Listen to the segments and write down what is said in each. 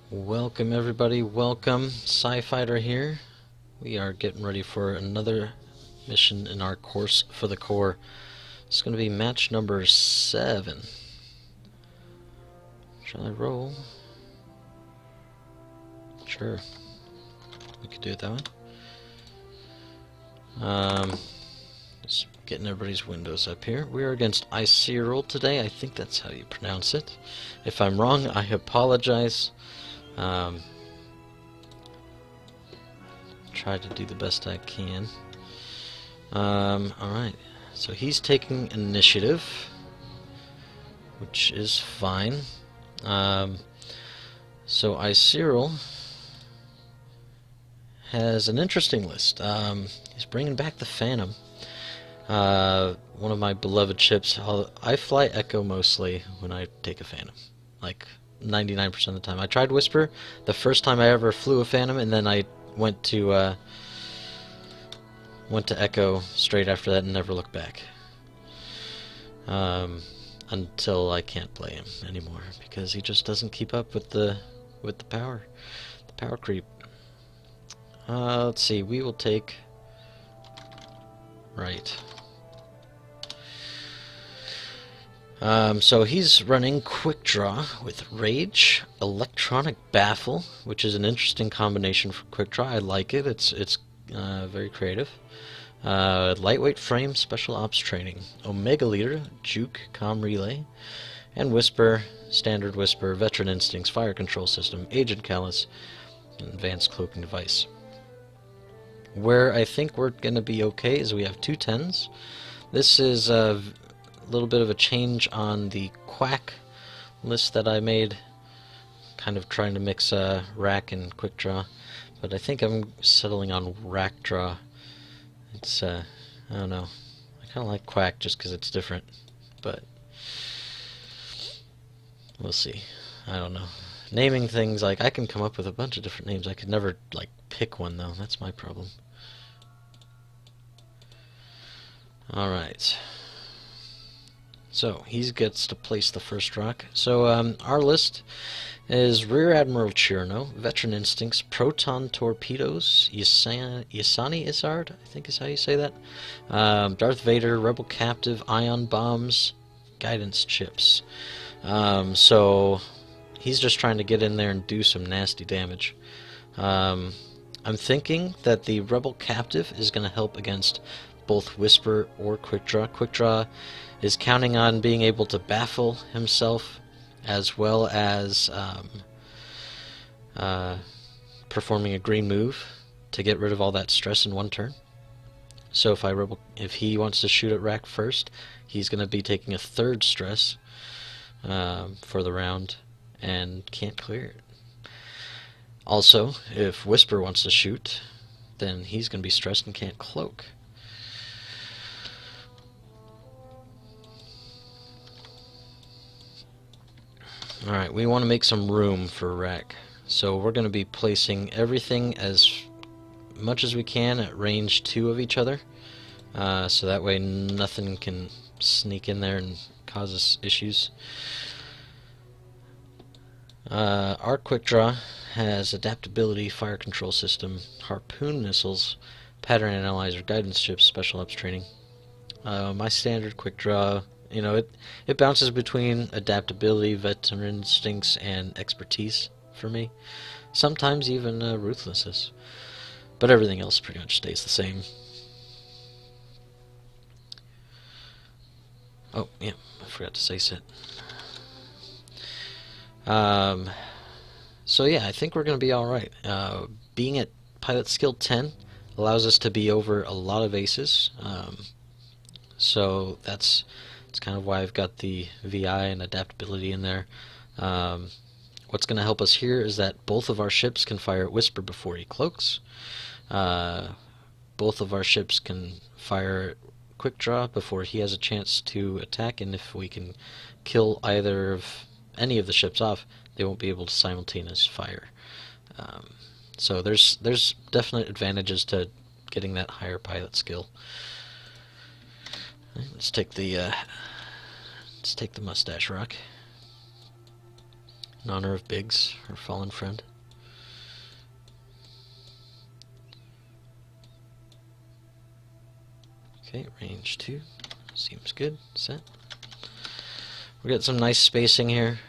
Welcome everybody, welcome. Sci-Fighter here. We are getting ready for another mission in our course for the core. It's going to be match number 7. Shall I roll? Sure. We could do it that way. Just getting everybody's windows up here. We are against Icearel today. I think that's how you pronounce it. If I'm wrong, I apologize. Try to do the best I can. Alright, so he's taking initiative, which is fine. So Icearel has an interesting list. He's bringing back the Phantom, one of my beloved ships. I fly Echo mostly when I take a Phantom, like 99% of the time. I tried Whisper the first time I ever flew a Phantom, and then I went to Echo straight after that and never looked back. Until I can't play him anymore because he just doesn't keep up with the power creep. Let's see. We will take right. So he's running Quick Draw with Rage, Electronic Baffle, which is an interesting combination for Quick Draw. I like it. It's very creative. Lightweight Frame, Special Ops Training, Omega Leader, Juke, Comm Relay, and Whisper, Standard Whisper, Veteran Instincts, Fire Control System, Agent Callus, and Advanced Cloaking Device. Where I think we're going to be okay is we have 2 10s. This is a little bit of a change on the Quack list that I made, kind of trying to mix Rack and Quick Draw, but I think I'm settling on Rack Draw. It's, I don't know, I kind of like Quack just because it's different, but we'll see. I don't know. Naming things, like, I can come up with a bunch of different names. I could never, like, pick one, though. That's my problem. Alright. So, he gets to place the first rock. So, our list is Rear Admiral Chirno, Veteran Instincts, Proton Torpedoes, Yasani Izzard, I think is how you say that, Darth Vader, Rebel Captive, Ion Bombs, Guidance Chips. So, he's just trying to get in there and do some nasty damage. I'm thinking that the Rebel Captive is going to help against both Whisper or Quick Draw. Quick Draw is counting on being able to baffle himself as well as performing a green move to get rid of all that stress in one turn. So if he wants to shoot at Rack first, he's going to be taking a 3rd stress for the round and can't clear it. Also, if Whisper wants to shoot, then he's going to be stressed and can't cloak. Alright, we want to make some room for Rack. So we're going to be placing everything as much as we can at range 2 of each other. So that way nothing can sneak in there and cause us issues. Our Quick Draw has Adaptability, Fire Control System, Harpoon Missiles, Pattern Analyzer, Guidance Chips, Special Ops Training. My standard Quick Draw, you know, it bounces between Adaptability, Veteran Instincts, and Expertise for me. Sometimes even Ruthlessness. But everything else pretty much stays the same. Oh, yeah, I forgot to say sit. So yeah, I think we're going to be alright. Being at Pilot Skill 10 allows us to be over a lot of aces. So that's kind of why I've got the VI and adaptability in there. What's going to help us here is that both of our ships can fire at Whisper before he cloaks. Both of our ships can fire at Quick Draw before he has a chance to attack, and if we can kill either of any of the ships off, they won't be able to simultaneously fire. So there's definite advantages to getting that higher pilot skill. Let's take the mustache rock. in honor of Biggs, our fallen friend. Okay, range 2. Seems good. Set. We got some nice spacing here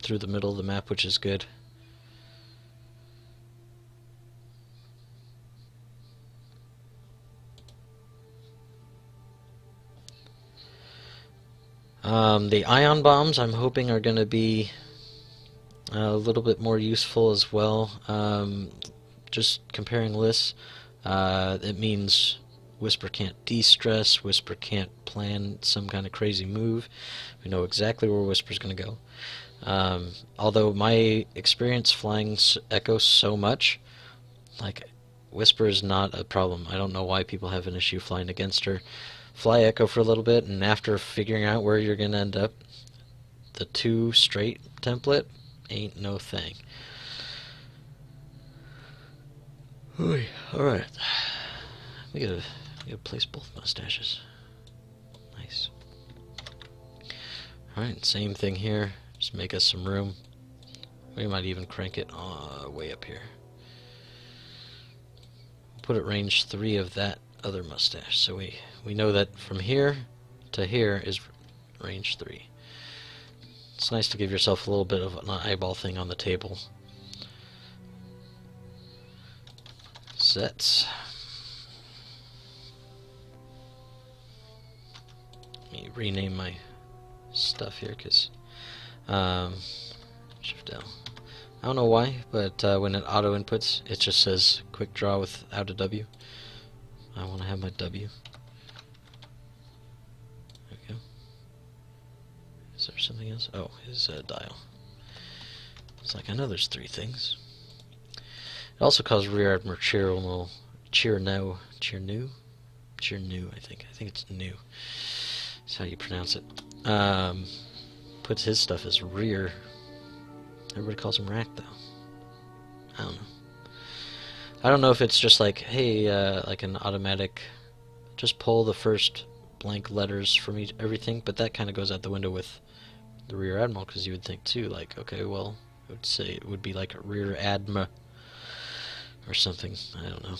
through the middle of the map, which is good. The ion bombs I'm hoping are going to be a little bit more useful as well. Just comparing lists, it means Whisper can't de-stress, Whisper can't plan some kind of crazy move. We know exactly where Whisper's going to go. Although my experience flying Echo so much, like, Whisper is not a problem. I don't know why people have an issue flying against her. Fly Echo for a little bit, and after figuring out where you're going to end up, the 2 straight template ain't no thing. Alright. We gotta place both mustaches. Nice. Alright, same thing here. Just make us some room. We might even crank it way up here. Put it range 3 of that other mustache. So we know that from here to here is range 3. It's nice to give yourself a little bit of an eyeball thing on the table. Sets. Let me rename my stuff here, because Shift L. I don't know why, but when it auto inputs, it just says quick draw without a W. I want to have my W. There we go. Is there something else? Oh, his dial. It's like, I know there's 3 things. It also calls Rear Admiral Cheernew, I think. I think it's new. That's how you pronounce it. Puts his stuff as rear. Everybody calls him rack, though. I don't know. I don't know if it's just like, hey, like an automatic, just pull the first blank letters from everything, but that kind of goes out the window with the Rear Admiral, because you would think, too, like, okay, well, I would say it would be like a Rear Adma or something. I don't know.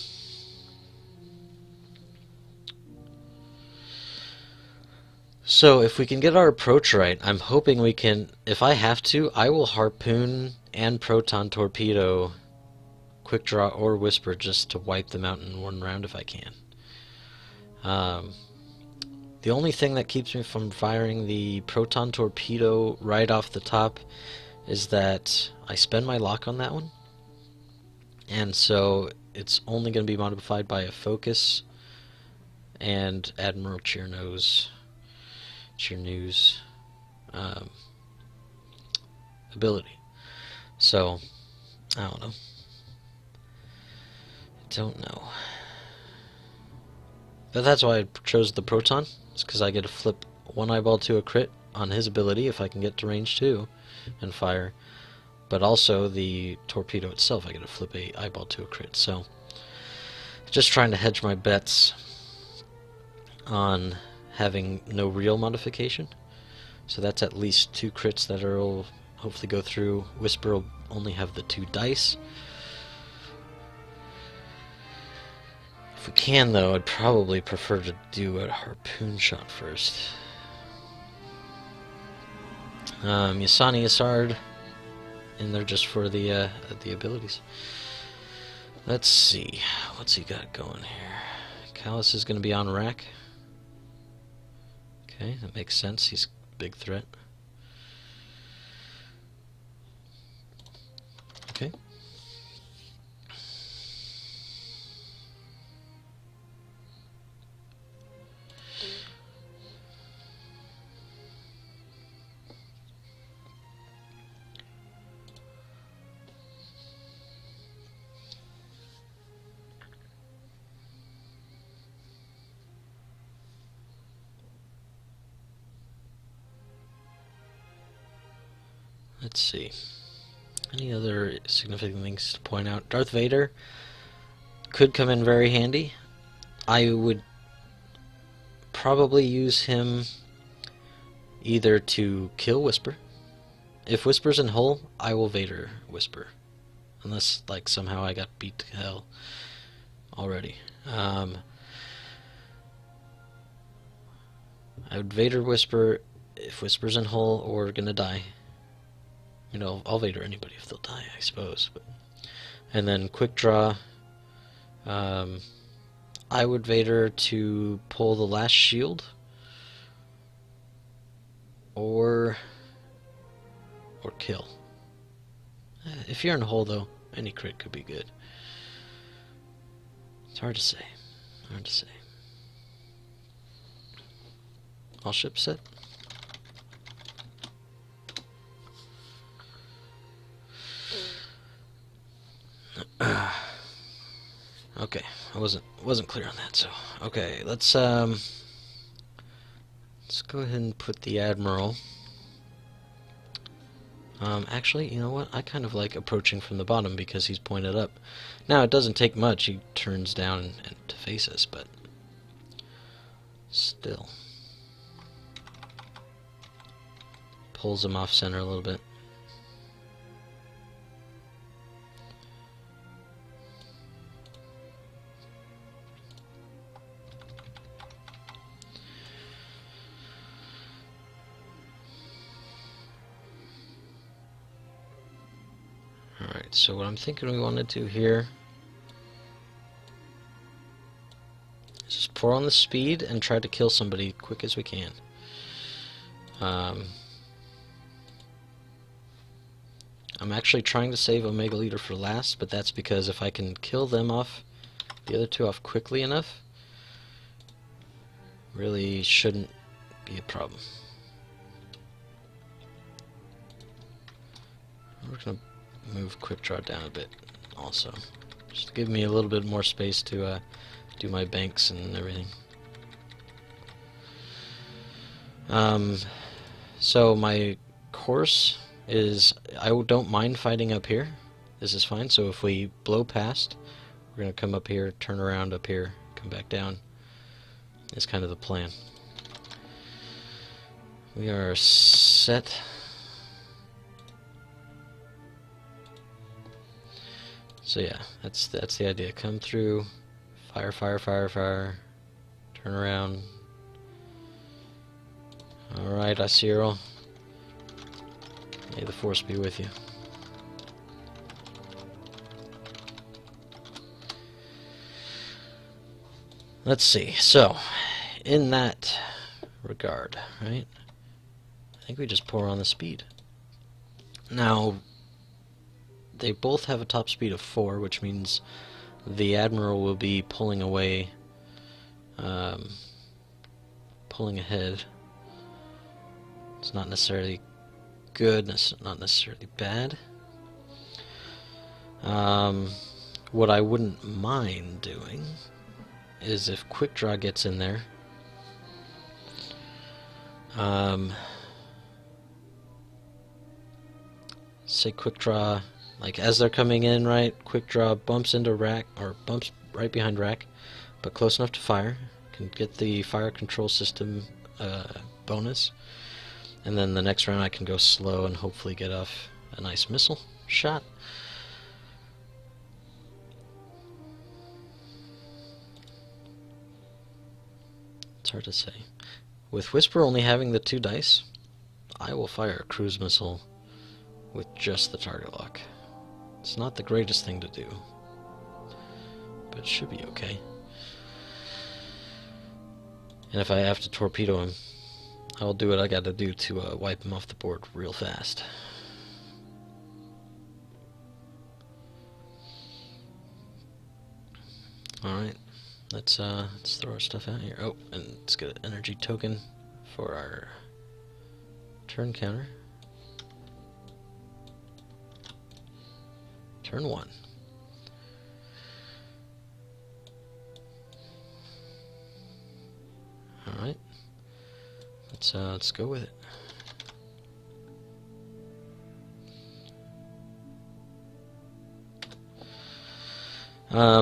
So if we can get our approach right, I'm hoping we can, if I have to, I will harpoon and proton torpedo quick draw or whisper just to wipe them out in one round if I can. The only thing that keeps me from firing the proton torpedo right off the top is that I spend my lock on that one, and so it's only going to be modified by a focus and Admiral Cheernew's ability. So I don't know. But that's why I chose the proton. It's because I get to flip one eyeball to a crit on his ability if I can get to range 2 and fire. But also the torpedo itself, I get to flip a eyeball to a crit. So just trying to hedge my bets on having no real modification. So that's at least 2 crits that will hopefully go through. Whisper will only have the 2 dice. If we can, though, I'd probably prefer to do a harpoon shot first. Yasani Isard in there just for the abilities. Let's see, what's he got going here? Callus is going to be on rack. Okay, that makes sense. He's a big threat. Okay. Let's see. Any other significant things to point out? Darth Vader could come in very handy. I would probably use him either to kill Whisper If Whisper's in Hull, I will Vader Whisper. Unless, like, somehow I got beat to hell already. I would Vader Whisper if Whisper's in Hull or gonna die. You know, I'll Vader anybody if they'll die, I suppose. But, and then Quick Draw. I would Vader to pull the last shield. Or kill. If you're in a hole, though, any crit could be good. It's hard to say. Hard to say. All ships set. Okay, I wasn't clear on that. So okay, let's go ahead and put the Admiral. Actually, you know what? I kind of like approaching from the bottom because he's pointed up. Now, it doesn't take much. He turns down and to face us, but still. Pulls him off center a little bit. Alright, so what I'm thinking we want to do here is just pour on the speed and try to kill somebody quick as we can. I'm actually trying to save Omega Leader for last, but that's because if I can kill them off, the other two off quickly enough, really shouldn't be a problem. We're going to move Quick Draw down a bit also, just to give me a little bit more space to do my banks and everything. So my course is, I don't mind fighting up here. This is fine. So if we blow past, we're going to come up here, turn around up here, come back down. It's kind of the plan. We are set. So yeah, that's the idea. Come through, fire, fire, fire, fire, turn around. Alright, Icearel. May the Force be with you. Let's see. So, in that regard, right? I think we just pour on the speed. Now, they both have a top speed of 4, which means the Admiral will be pulling away, pulling ahead. It's not necessarily good, it's not necessarily bad. What I wouldn't mind doing is if Quick Draw gets in there, say Quick Draw, like as they're coming in, right, Quick Draw bumps into Rack, or bumps right behind Rack, but close enough to fire, can get the fire control system bonus, and then the next round I can go slow and hopefully get off a nice missile shot. It's hard to say. With Whisper only having the 2 dice, I will fire a cruise missile with just the target lock. It's not the greatest thing to do, but it should be okay. And if I have to torpedo him, I'll do what I gotta do to wipe him off the board real fast. Alright, let's throw our stuff out here. Oh, and let's get an energy token for our turn counter. Turn 1. Alright. Let's go with it.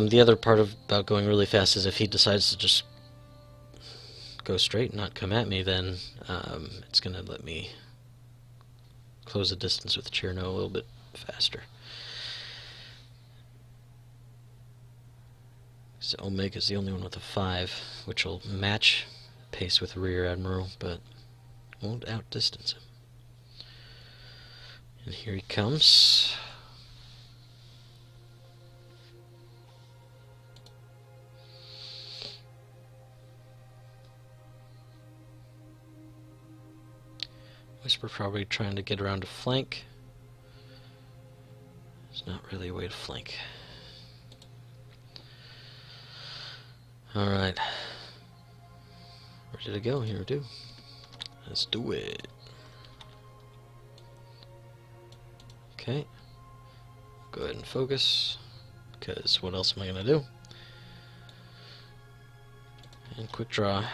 The other part about going really fast is if he decides to just go straight and not come at me, then it's gonna let me close the distance with Cherno a little bit faster. So Omega's the only one with a 5, which will match pace with Rear Admiral, but won't outdistance him. And here he comes. Whisper probably trying to get around to flank. There's not really a way to flank. Alright. Ready to go, here we do. Let's do it. Okay. Go ahead and focus, because what else am I going to do? And quick draw.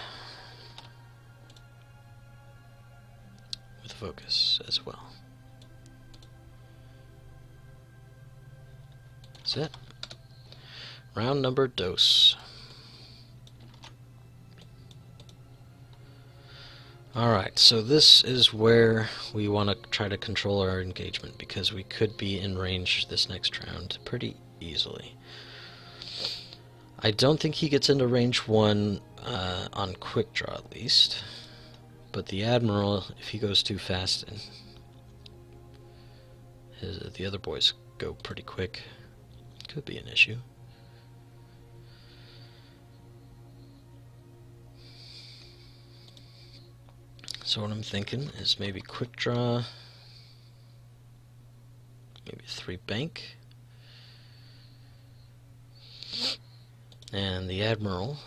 With focus as well. That's it. Round number dose. Alright, so this is where we want to try to control our engagement, because we could be in range this next round pretty easily. I don't think he gets into range 1 on quick draw at least, but the Admiral, if he goes too fast, and the other boys go pretty quick, could be an issue. So what I'm thinking is maybe quick draw, maybe 3 bank, and the Admiral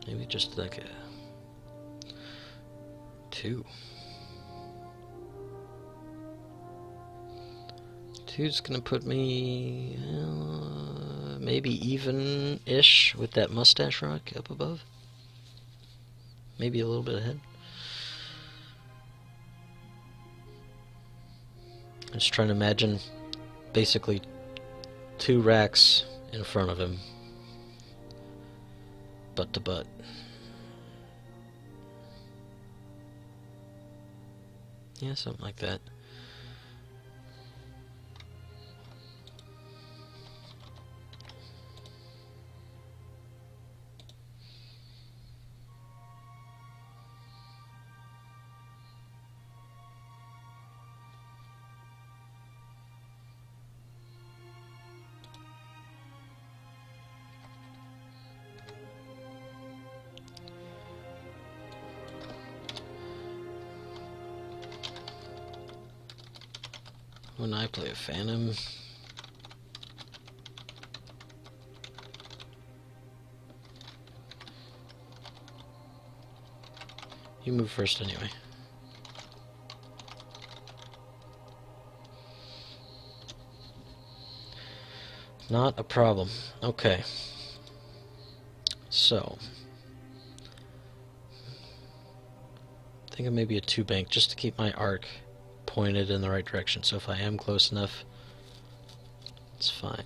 maybe just like a 2. 2's gonna put me maybe even-ish with that mustache rock up above. Maybe a little bit ahead. I'm just trying to imagine basically 2 racks in front of him, butt to butt. Yeah, something like that. When I play a Phantom, you move first anyway. Not a problem. Okay. So, I think of maybe a 2 bank just to keep my arc pointed in the right direction. So if I am close enough, it's fine.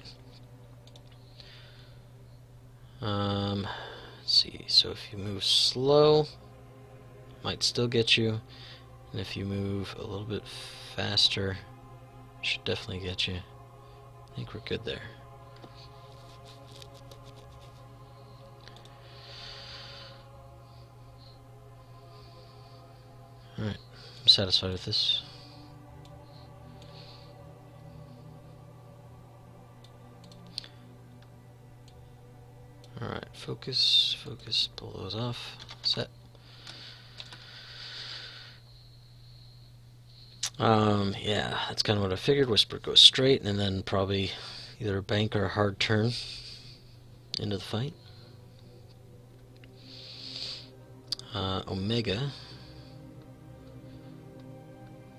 Let's see. So if you move slow, might still get you, and if you move a little bit faster, should definitely get you. I think we're good there. Alright, I'm satisfied with this. Alright, focus, pull those off, set. Yeah, that's kind of what I figured. Whisper goes straight, and then probably either a bank or a hard turn into the fight. Omega.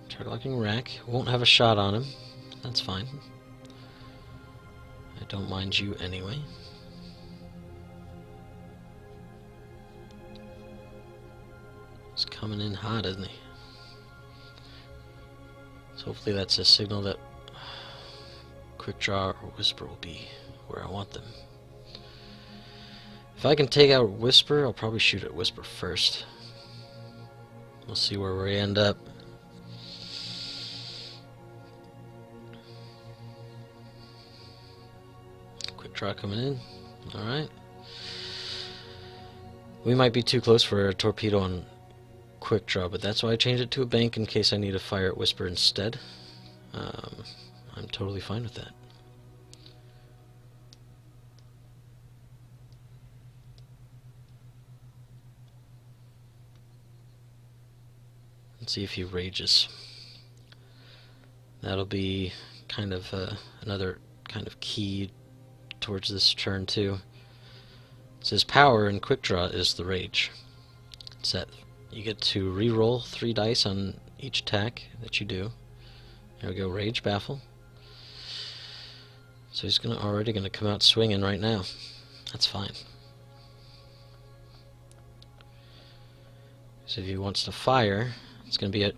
Target locking rack. Won't have a shot on him. That's fine. I don't mind you anyway. He's coming in hot, isn't he? So hopefully that's a signal that quick draw or whisper will be where I want them. If I can take out Whisper, I'll probably shoot at Whisper first. We'll see where we end up. Quick draw coming in. Alright. We might be too close for a torpedo on quick draw, but that's why I changed it to a bank in case I need to fire at Whisper instead. I'm totally fine with that. Let's see if he rages. That'll be kind of another kind of key towards this turn too. It says power in quick draw is the rage. It's that you get to re-roll 3 dice on each attack that you do. There we go, rage, baffle. So he's already gonna come out swinging right now. That's fine. So if he wants to fire, it's gonna be at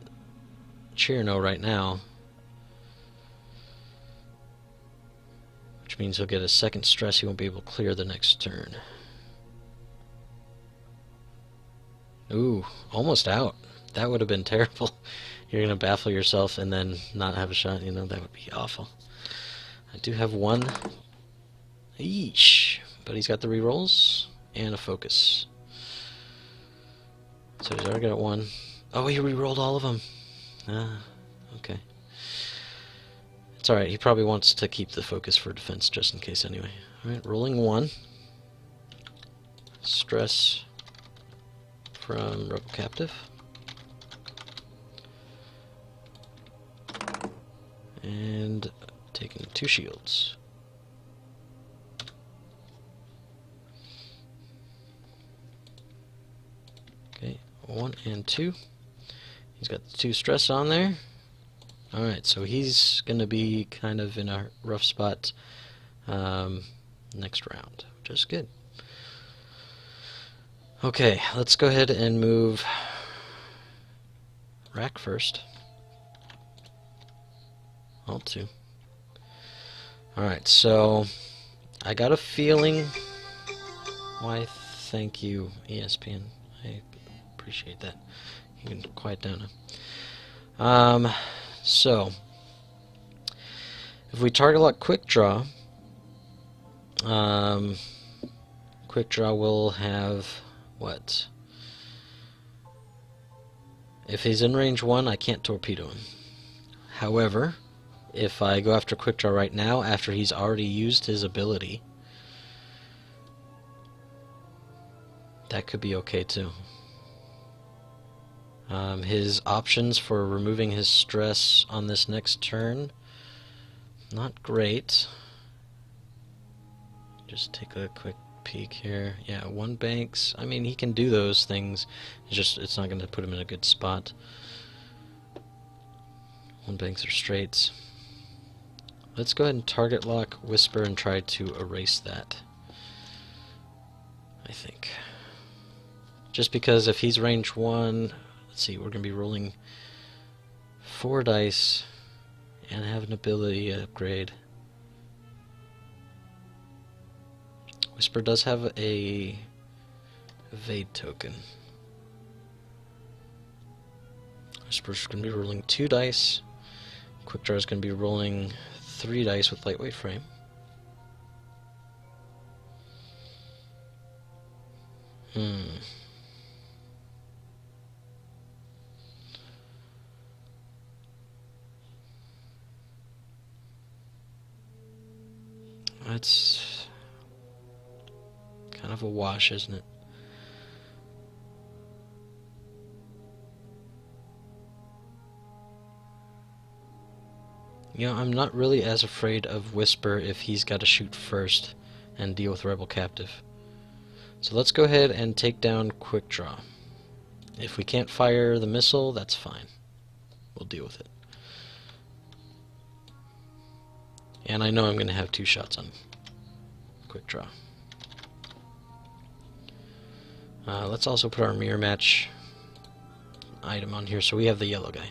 cheer no right now, which means he'll get a second stress. He won't be able to clear the next turn. Ooh, almost out. That would have been terrible. You're going to baffle yourself and then not have a shot. You know, that would be awful. I do have one. Eesh. But he's got the rerolls and a focus. So he's already got one. Oh, he rerolled all of them. Ah, okay. It's alright. He probably wants to keep the focus for defense just in case anyway. Alright, rolling 1. Stress from Rebel Captive. And taking 2 shields. Okay, 1 and 2. He's got the 2 stress on there. Alright, so he's going to be kind of in a rough spot next round, which is good. Okay, let's go ahead and move Rack first. Alt 2. Alright, so I got a feeling. Why, thank you, ESPN. I appreciate that. You can quiet down now. So if we target lock quick draw, quick draw will have what? If he's in range 1, I can't torpedo him. However, if I go after quick draw right now, after he's already used his ability, that could be okay too. His options for removing his stress on this next turn, not great. Just take a quick peek here. Yeah, 1 banks. I mean, he can do those things. It's not going to put him in a good spot. 1 banks or straights. Let's go ahead and target lock Whisper and try to erase that, I think. Just because if he's range 1, let's see, we're going to be rolling 4 dice and have an ability upgrade. Whisper does have a evade token. Whisper's going to be rolling 2 dice. Quick Draw is going to be rolling 3 dice with lightweight frame. That's kind of a wash, isn't it? You know, I'm not really as afraid of Whisper if he's got to shoot first and deal with Rebel Captive. So let's go ahead and take down Quick Draw. If we can't fire the missile, that's fine. We'll deal with it. And I know I'm going to have 2 shots on Quick Draw. Let's also put our mirror match item on here so we have the yellow guy.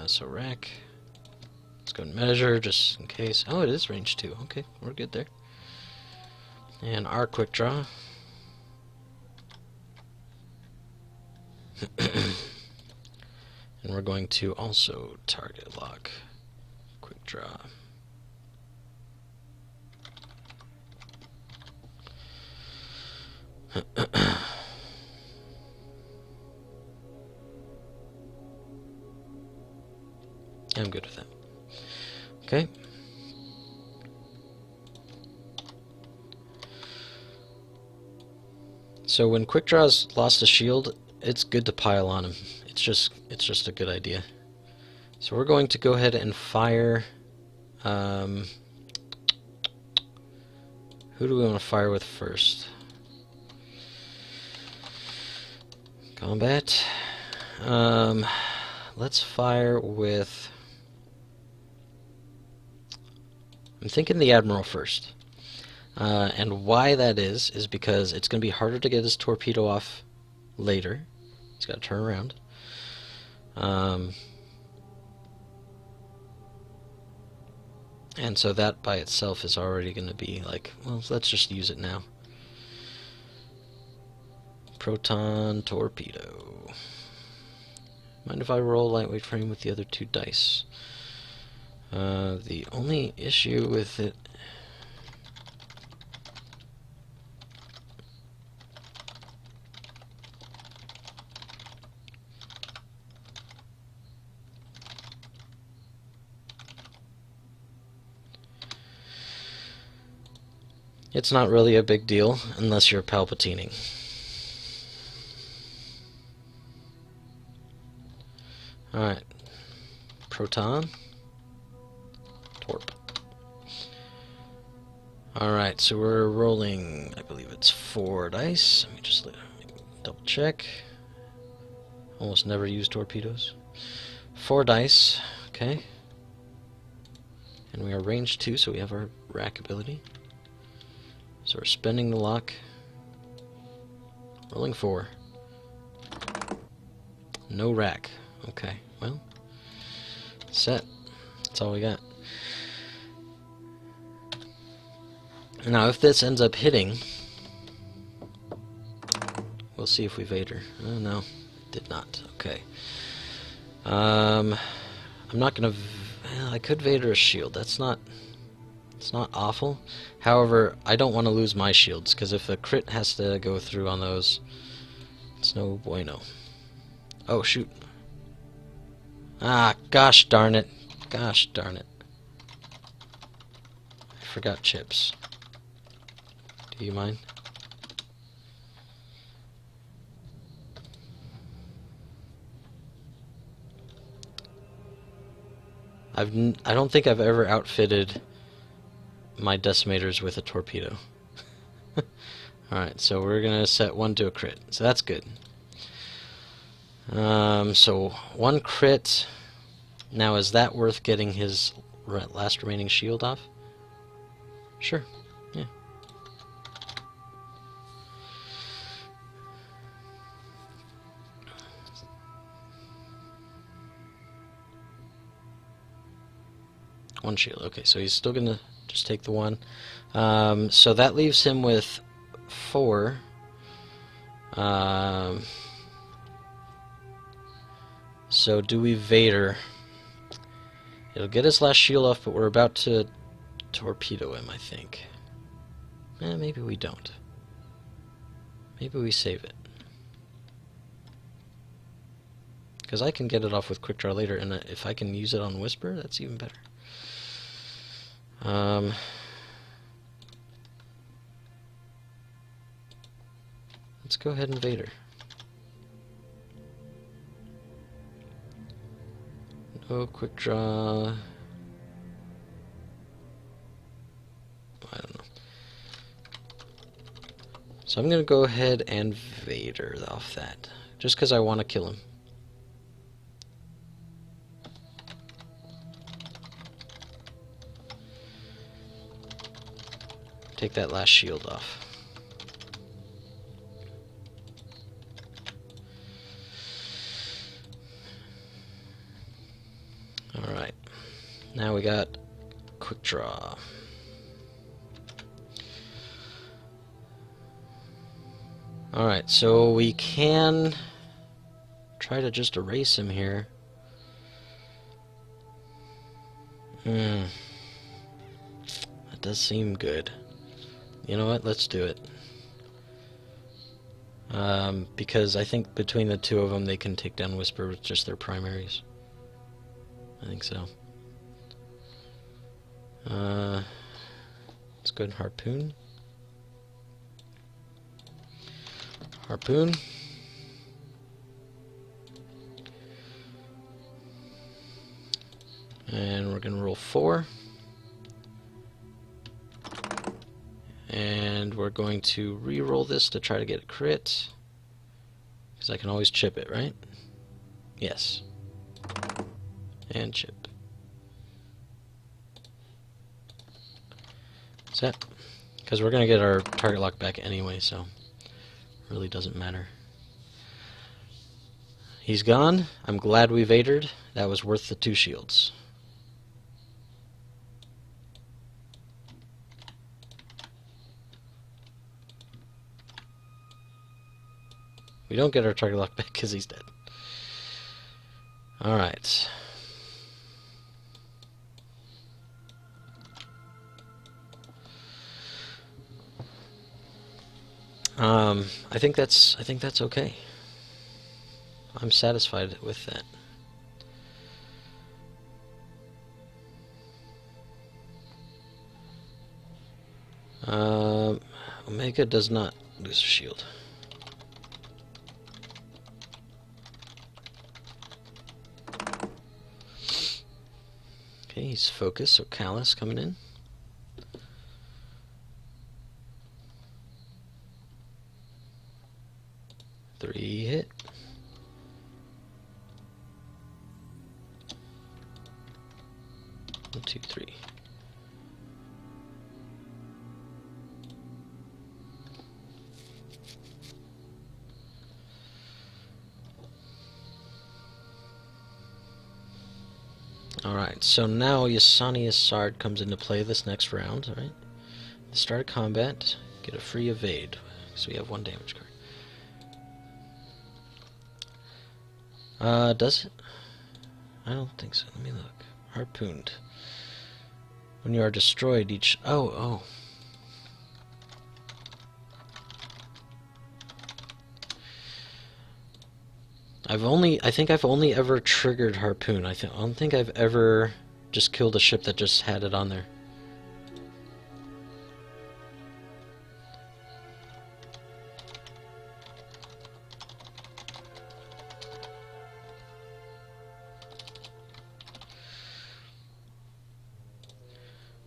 So rack. Let's go and measure just in case. Oh, it is range 2. Okay, we're good there. And our quick draw. And we're going to also target lock quick draw. I'm good with that. Okay. So when quick draw's lost a shield, it's good to pile on him. It's just a good idea. So we're going to go ahead and fire. Who do we want to fire with first? Combat. Let's fire with. I'm thinking the Admiral first. And why that is because it's going to be harder to get his torpedo off later. He's got to turn around. And so that by itself is already going to be like, well, let's just use it now. Proton torpedo. Mind if I roll lightweight frame with the other 2 dice? The only issue with it... It's not really a big deal unless you're Palpatining. Alright. Proton. Torp. Alright, so we're rolling, I believe it's 4 dice. Let me just double check. Almost never use torpedoes. 4 dice, okay. And we are range 2, so we have our rack ability. So we're spending the lock. Rolling 4. No rack. Okay, well, set. That's all we got. Now, if this ends up hitting, we'll see if we Vader. Oh, no, it did not. Okay. I'm not gonna. Well, I could Vader a shield. That's not. It's not awful. However, I don't want to lose my shields because if a crit has to go through on those, it's no bueno. Oh shoot. Ah, gosh darn it. Gosh darn it. I forgot chips. Do you mind? I don't think I've ever outfitted my decimators with a torpedo. Alright, so we're gonna set 1 to a crit. So that's good. So 1 crit. Now, is that worth getting his last remaining shield off? Sure. Yeah. One shield. Okay, so he's still gonna just take the 1. So that leaves him with 4. So do we Vader? It'll get his last shield off, but we're about to torpedo him, I think. Maybe we don't. Maybe we save it. Because I can get it off with quick draw later, and if I can use it on Whisper, that's even better. Let's go ahead and Vader. No quick draw. I don't know. So I'm going to go ahead and Vader off that. Just because I want to kill him. Take that last shield off. Alright. Now we got quick draw. Alright, so we can try to just erase him here. That does seem good. You know what? Let's do it. Because I think between the two of them, they can take down Whisper with just their primaries. I think so. Let's go ahead and Harpoon. Harpoon. And we're going to roll 4. And we're going to re-roll this to try to get a crit. Because I can always chip it, right? Yes. And chip. Set. Because we're going to get our target lock back anyway, so it really doesn't matter. He's gone. I'm glad we evaded. That was worth the 2 shields. We don't get our target lock back because he's dead. Alright. I think that's okay. I'm satisfied with that. Omega does not lose a shield. Okay, he's focused, so Callus coming in. Three hit. One, two, three. Alright, so now Yasania's Sard comes into play this next round, alright? At the start of combat, get a free evade, so we have 1 damage card. Does it? I don't think so. Let me look. Harpooned. When you are destroyed, each... Oh. I think I've only ever triggered Harpoon. I don't think I've ever just killed a ship that just had it on there.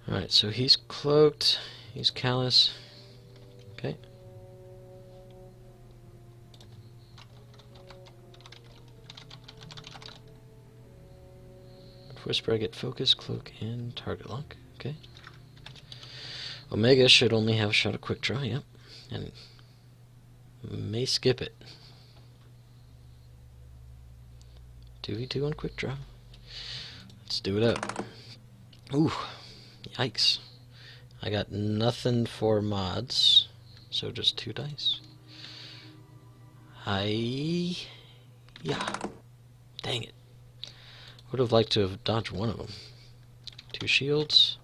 Alright, so he's cloaked, he's Callus. Okay. Whisper, I get focus, cloak, and target lock. Okay. Omega should only have a shot of quick draw, yep. And may skip it. 2v2 on quick draw. Let's do it up. Ooh. Yikes. I got nothing for mods, so just 2 dice. Yeah. Dang it. Would have liked to have dodged one of them. 2 shields.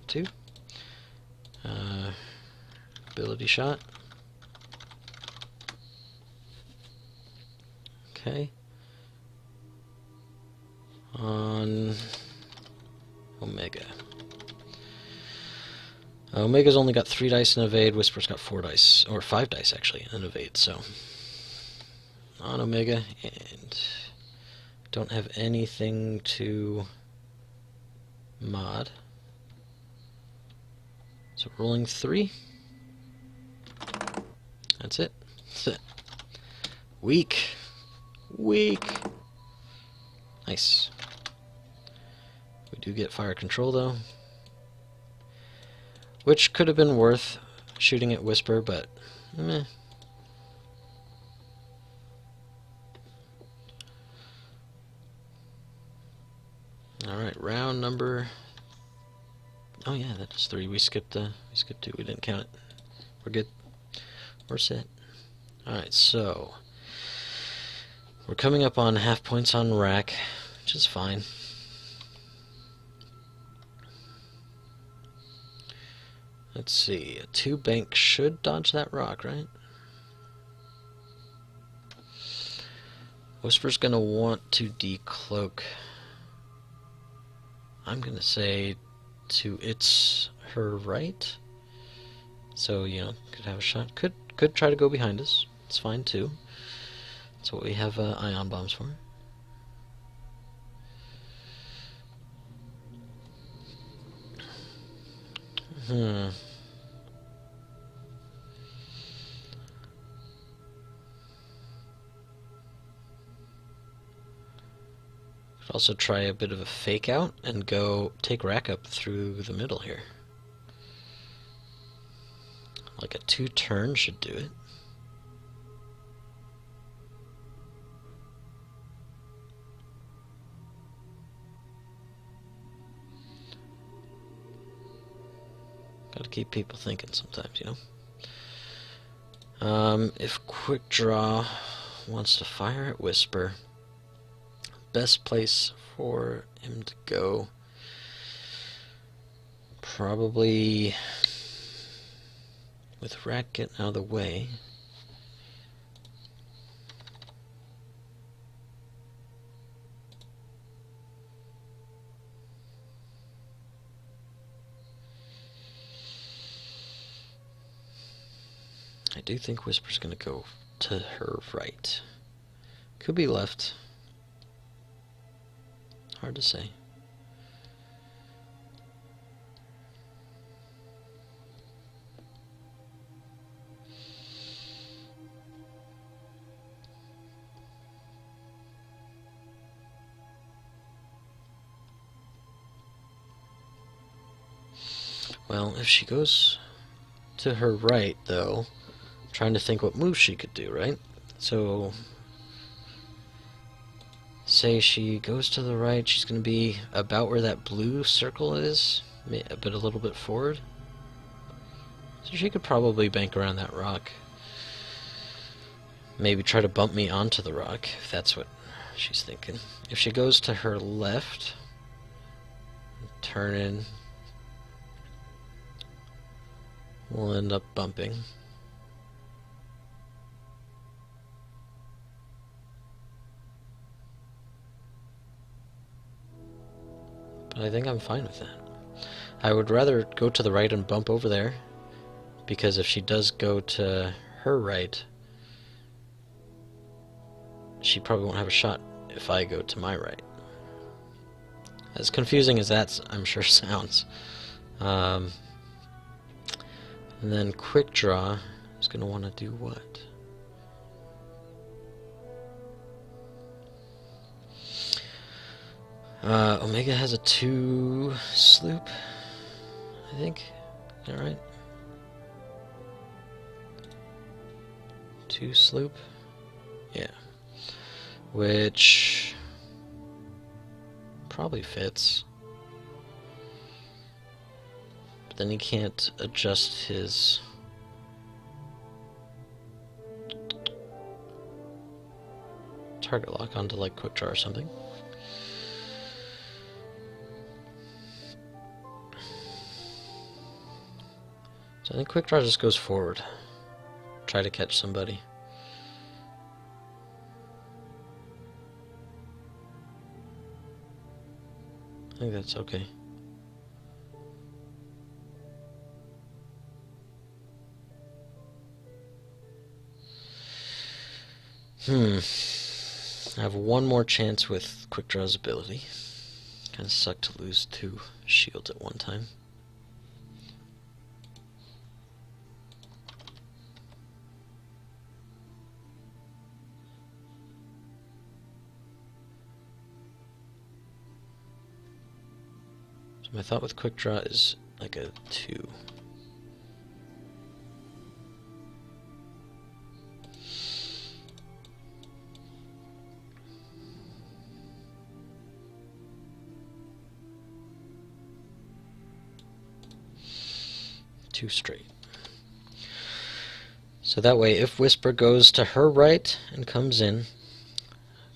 Two. Ability shot. Okay. On Omega. Omega's only got 3 dice in evade. Whisper's got 4 dice, or 5 dice actually in evade. So on Omega, and don't have anything to mod. So rolling 3. That's it. That's it. Weak. Nice. We do get fire control though, which could have been worth shooting at Whisper, but meh. Alright, round number Oh yeah, that is 3. We skipped 2. We didn't count it. We're good. We're set. Alright, so we're coming up on half points on rack, which is fine. Let's see, a 2 bank should dodge that rock, right? Whisper's gonna want to decloak. I'm gonna say to her right. So, you know, could have a shot. Could try to go behind us. It's fine too. That's what we have ion bombs for. Could also try a bit of a fake out and go take rack up through the middle here. Like a 2 turn should do it. Gotta keep people thinking sometimes, you know? If Quick Draw wants to fire at Whisper, best place for him to go, probably with Rack getting out of the way. I do think Whisper's gonna go to her right. Could be left. Hard to say. Well, if she goes to her right, though, I'm trying to think what move she could do, right? So, say she goes to the right, she's going to be about where that blue circle is, but a little bit forward. So she could probably bank around that rock. Maybe try to bump me onto the rock, if that's what she's thinking. If she goes to her left, turn in, we'll end up bumping. But I think I'm fine with that. I would rather go to the right and bump over there, because if she does go to her right, she probably won't have a shot if I go to my right. As confusing as that, I'm sure, sounds. And then Quick Draw is going to want to do what? Omega has a 2 sloop, I think. Is that right? 2 sloop? Yeah. Which probably fits. But then he can't adjust his target lock onto like Quick Draw or something. So I think Quick Draw just goes forward. Try to catch somebody. I think that's okay. I have one more chance with Quick Draw's ability. Kinda suck to lose 2 shields at one time. So my thought with Quick Draw is like a 2. 2 straight. So that way, if Whisper goes to her right and comes in,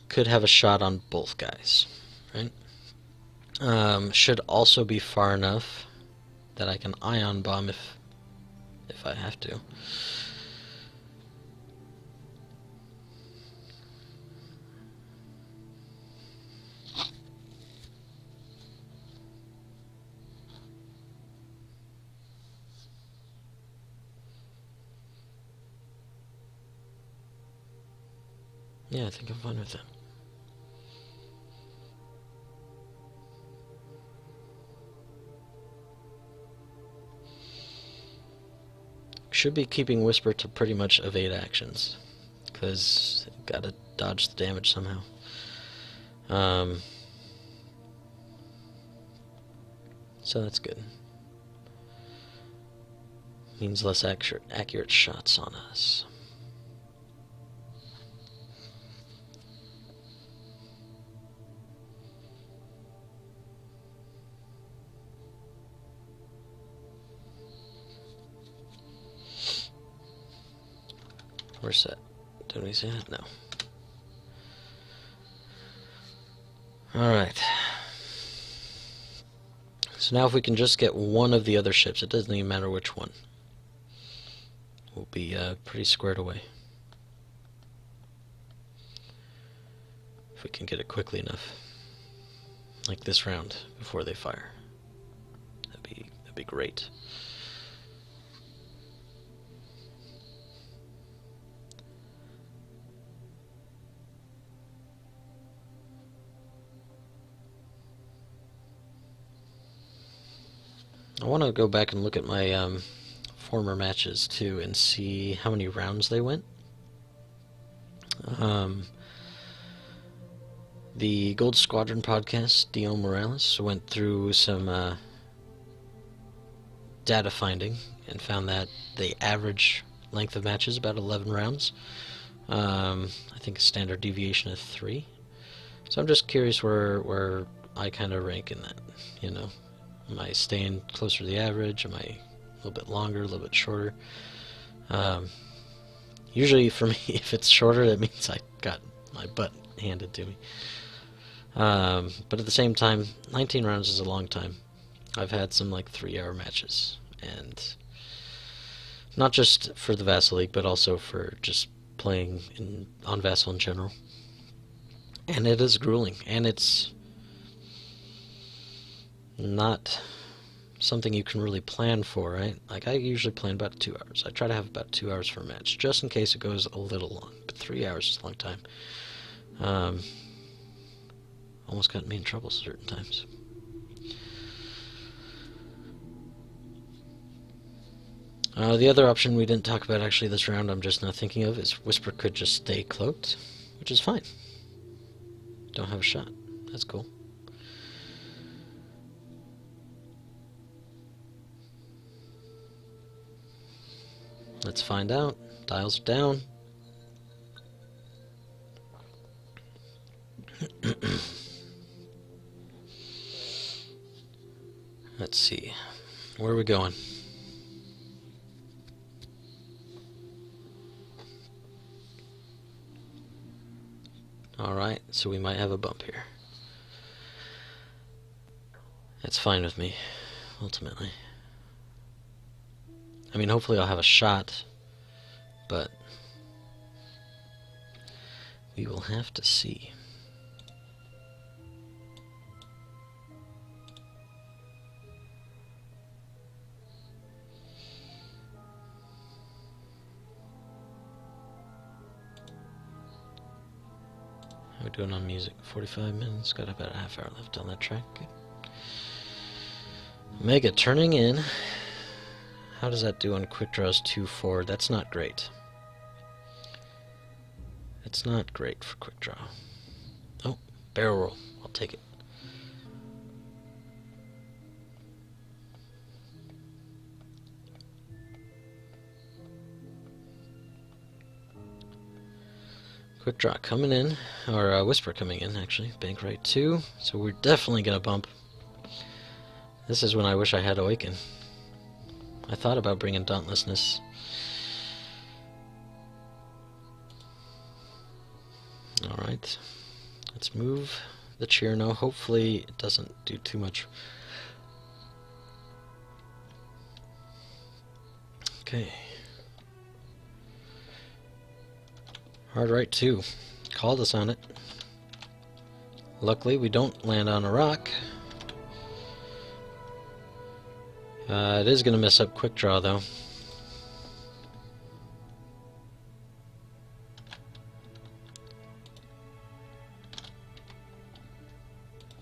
could have a shot on both guys, right? Should also be far enough that I can ion bomb if I have to. Yeah, I think I'm fine with that. Should be keeping Whisper to pretty much evade actions, because gotta dodge the damage somehow. So that's good. Means less accurate shots on us. We're set. Did we say that? No. Alright. So now if we can just get one of the other ships, it doesn't even matter which one, we'll be pretty squared away. If we can get it quickly enough. Like this round, before they fire. That'd be great. I want to go back and look at my former matches too and see how many rounds they went. The Gold Squadron podcast, Dio Morales, went through some data finding and found that the average length of matches about 11 rounds. I think a standard deviation of 3. So I'm just curious where I kind of rank in that, you know. Am I staying closer to the average? Am I a little bit longer, a little bit shorter? Usually for me, if it's shorter, that means I got my butt handed to me. But at the same time, 19 rounds is a long time. I've had some like 3-hour matches, and not just for the Vassal League, but also for just playing on Vassal in general. And it is grueling, and it's not something you can really plan for, right? Like, I usually plan about 2 hours. I try to have about 2 hours for a match, just in case it goes a little long. But 3 hours is a long time. Almost got me in trouble certain times. The other option we didn't talk about actually this round, I'm just not thinking of, is Whisper could just stay cloaked, which is fine. Don't have a shot. That's cool. Let's find out. Dials are down. Let's see. Where are we going? Alright, so we might have a bump here. That's fine with me, ultimately. I mean, hopefully I'll have a shot, but we will have to see. How are we doing on music? 45 minutes, got about a half hour left on that track. Good. Mega turning in. How does that do on quick draws 2-4? That's not great. It's not great for quick draw. Oh, barrel roll. I'll take it. Quick draw coming in, or Whisper coming in, actually. Bank right 2. So we're definitely going to bump. This is when I wish I had Awaken. I thought about bringing Dauntlessness. Alright. Let's move the Chirno. Hopefully it doesn't do too much. Okay. Hard right 2. Called us on it. Luckily we don't land on a rock. It is going to mess up quick draw though.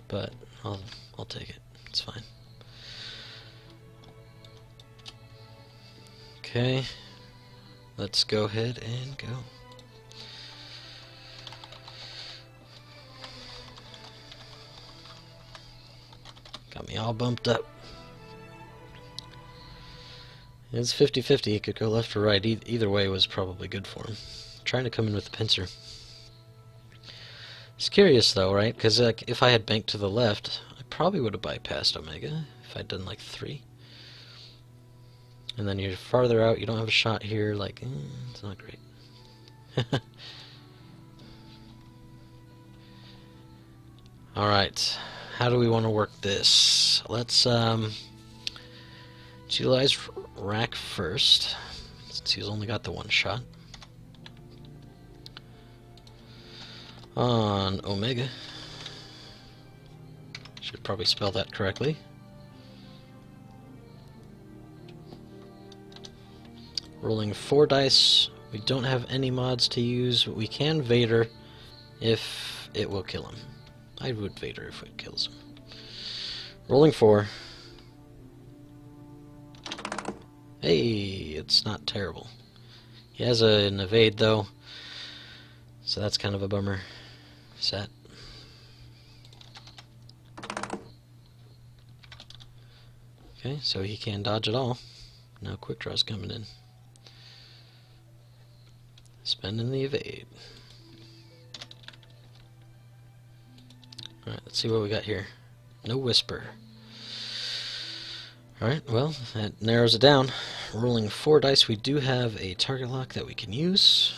But I'll take it. It's fine. Okay. Let's go ahead and go. Got me all bumped up. It's 50-50. He could go left or right. Either way was probably good for him. Trying to come in with the pincer. It's curious though, right? Because like, if I had banked to the left, I probably would have bypassed Omega if I'd done like 3. And then you're farther out, you don't have a shot here, like, it's not great. Alright, how do we want to work this? Let's utilize Rack first, since he's only got the 1 shot. On Omega. Should probably spell that correctly. Rolling 4 dice. We don't have any mods to use, but we can Vader if it will kill him. I would Vader if it kills him. Rolling 4. Hey, it's not terrible. He has an evade though, so that's kind of a bummer. Set. Okay, so he can't dodge at all. Now quick draw's coming in. Spending the evade. Alright, let's see what we got here. No whisper. Alright, well, that narrows it down. Rolling 4 dice, we do have a target lock that we can use.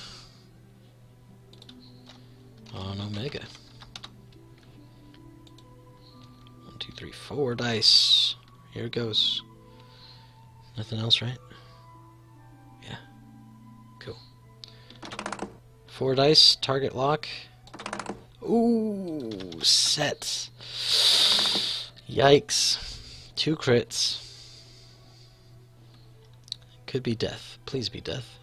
On Omega. 1, 2, 3, 4 dice. Here it goes. Nothing else, right? Yeah. Cool. 4 dice, target lock. Ooh, set. Yikes. 2 crits. Could be death. Please be death.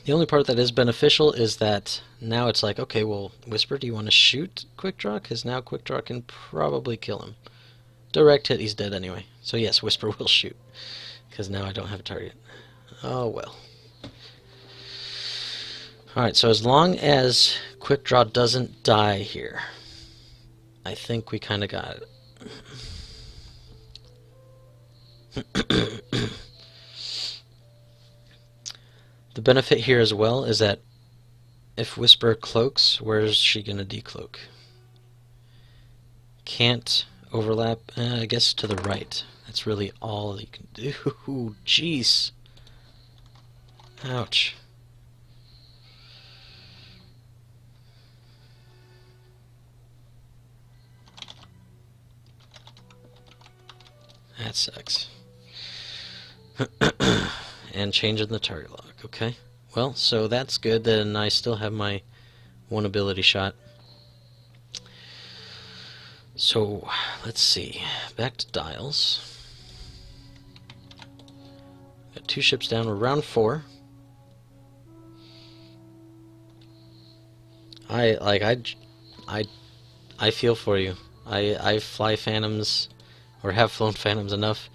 The only part that is beneficial is that now it's like, okay, well, Whisper, do you want to shoot Quick Draw? Because now Quick Draw can probably kill him. Direct hit, he's dead anyway. So yes, Whisper will shoot. Because now I don't have a target. Oh, well. Alright, so as long as Quick Draw doesn't die here, I think we kind of got it. The benefit here as well is that if Whisper cloaks, where is she going to decloak? Can't overlap, I guess to the right. That's really all you can do. Jeez. Ouch. That sucks. And changing the target lock, okay. Well, so that's good, then I still have my 1 ability shot. So, let's see. Back to dials. Got 2 ships down, we're round 4. I feel for you. I fly Phantoms, or have flown Phantoms enough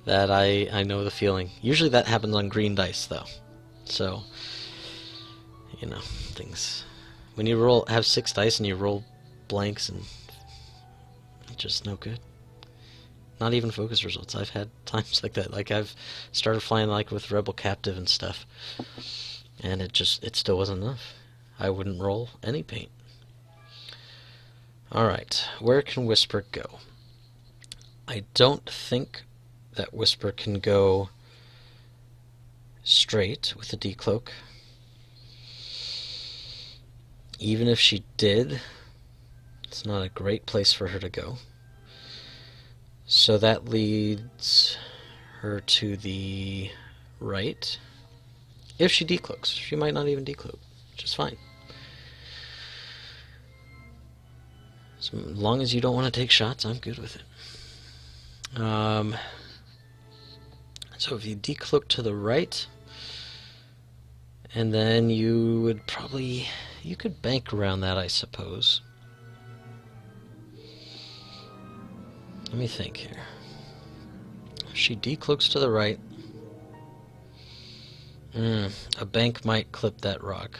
that I know the feeling. Usually that happens on green dice though. So, you know, things. When you have 6 dice and you roll blanks and it's just no good. Not even focus results. I've had times like that. Like I've started flying like with Rebel Captive and stuff, and it still wasn't enough. I wouldn't roll any paint. Alright, where can Whisper go? I don't think that Whisper can go straight with the decloak. Even if she did, it's not a great place for her to go. So that leads her to the right. If she decloaks, she might not even decloak, which is fine. As long as you don't want to take shots, I'm good with it. So if you decloak to the right, and then you would probably, you could bank around that, I suppose. Let me think here. She decloaks to the right. A bank might clip that rock.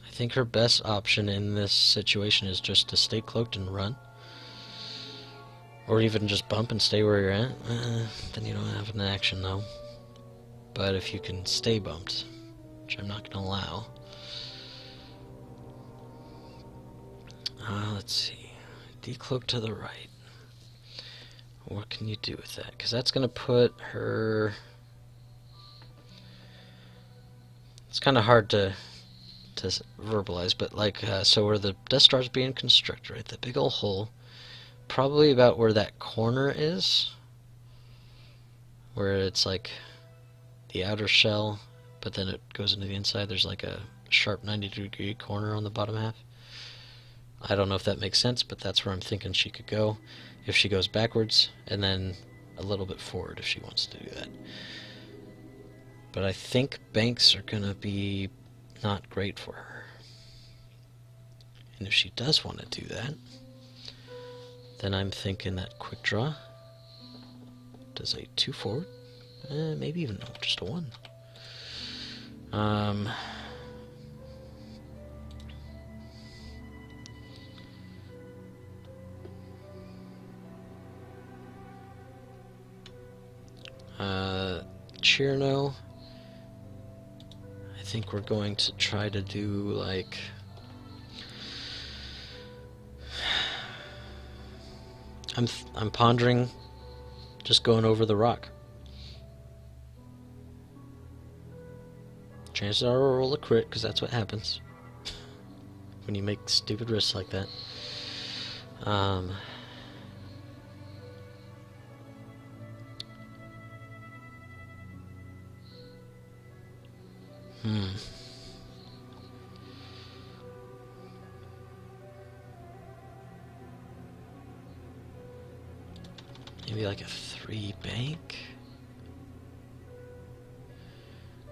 I think her best option in this situation is just to stay cloaked and run. Or even just bump and stay where you're at. Then you don't have an action though. But if you can stay bumped, which I'm not going to allow. Let's see. Decloak to the right. What can you do with that? Because that's going to put her... It's kind of hard to verbalize, but like, so where the Death Star's being constructed, right? The big old hole, probably about where that corner is, where it's like the outer shell, but then it goes into the inside. There's like a sharp 90-degree corner on the bottom half. I don't know if that makes sense, but that's where I'm thinking she could go if she goes backwards, and then a little bit forward if she wants to do that. But I think banks are going to be not great for her. And if she does want to do that, then I'm thinking that quick draw does a 2 forward, maybe even just a 1. Chirno, I think we're going to try to do like... I'm pondering just going over the rock. Chances are I'll roll a crit, because that's what happens when you make stupid risks like that. Maybe like a 3 bank?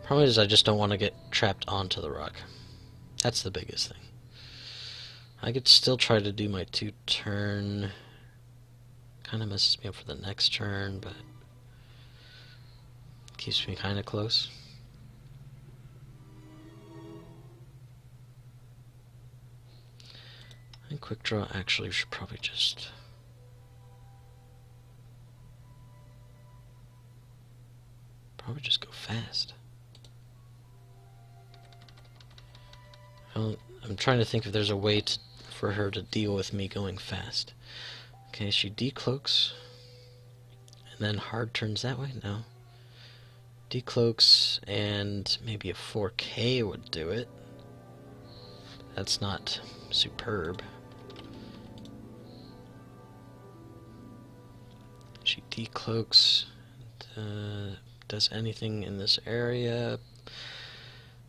Problem is I just don't want to get trapped onto the rock. That's the biggest thing. I could still try to do my 2 turn. Kind of messes me up for the next turn, but keeps me kind of close. I think quick draw actually should probably just... Probably just go fast. I'm trying to think if there's a way for her to deal with me going fast. Okay, she decloaks. And then hard turns that way? No. Decloaks and maybe a 4K would do it. That's not superb. She decloaks. Does anything in this area.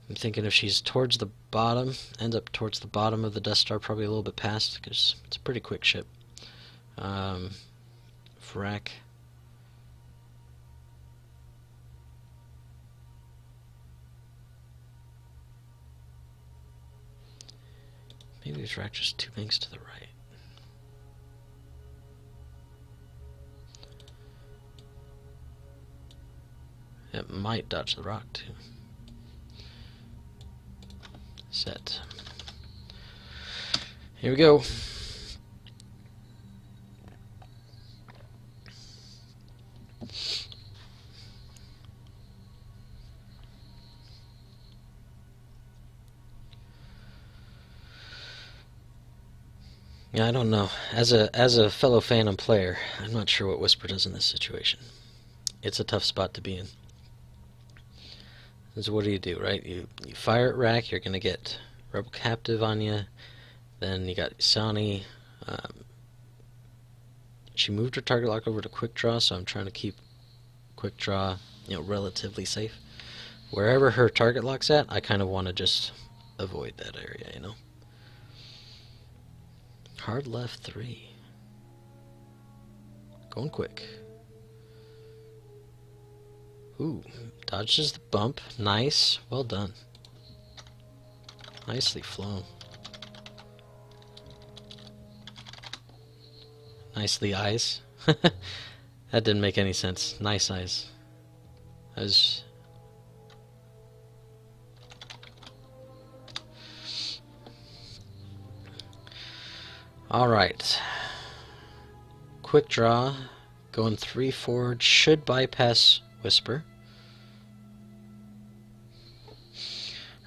I'm thinking if she's towards the bottom, ends up towards the bottom of the Death Star, probably a little bit past, because it's a pretty quick ship. Frack. Maybe we frack just 2 banks to the right. It might dodge the rock too. Set. Here we go. Yeah, I don't know. As a fellow Phantom player, I'm not sure what Whisper does in this situation. It's a tough spot to be in. So what do, right? You fire at Rack, you're gonna get Rebel Captive on you. Then you got Isani. She moved her target lock over to Quick Draw, so I'm trying to keep Quick Draw, relatively safe. Wherever her target lock's at, I kind of want to just avoid that area. Hard left 3. Going quick. Ooh, dodges the bump. Nice. Well done. Nicely flown. Nicely eyes. That didn't make any sense. Nice eyes. That was... Alright. Quick draw. Going 3 forward. Should bypass Whisper.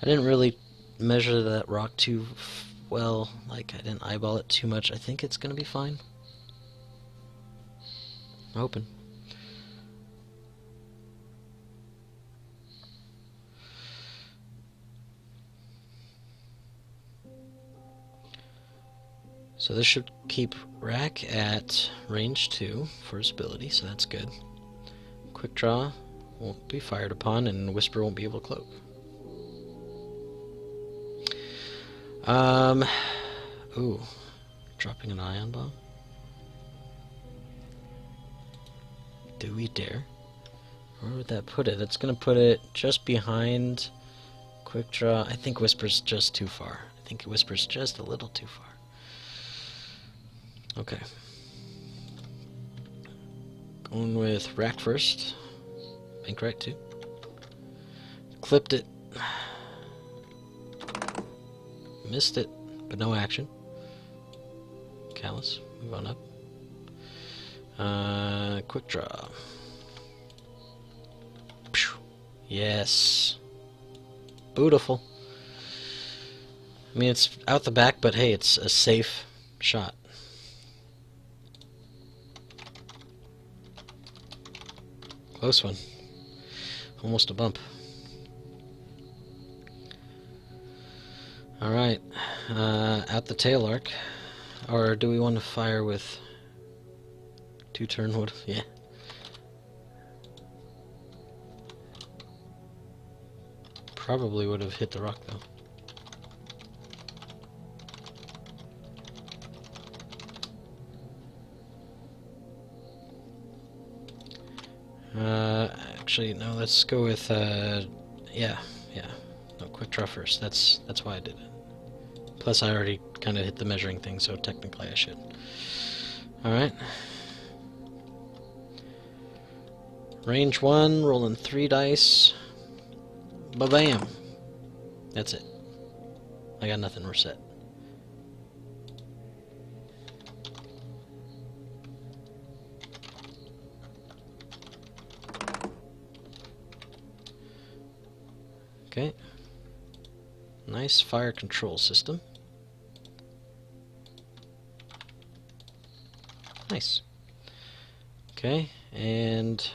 I didn't really measure that rock too well. Like, I didn't eyeball it too much. I think it's going to be fine. I'm hoping. So this should keep Rack at range 2 for his ability, so that's good. Quick draw won't be fired upon, and Whisper won't be able to cloak. Ooh, dropping an ion bomb. Do we dare? Where would that put it? That's gonna put it just behind Quick draw. I think Whisper's just too far. I think Whisper's just a little too far. Okay. Going with Rack first. Bank right 2. Clipped it. Missed it, but no action. Callus, move on up. Quick draw. Yes. Beautiful. I mean, it's out the back, but hey, it's a safe shot. Close one. Almost a bump. Alright. Out the tail arc. Or do we want to fire with 2 turn wood? Yeah. Probably would have hit the rock though. Actually, no, let's go with, yeah. No, quick draw first. That's why I did it. Plus, I already kind of hit the measuring thing, so technically I should. Alright. Range 1, rolling 3 dice. Ba-bam! That's it. I got nothing, we're set. Okay. Nice fire control system. Nice. Okay, and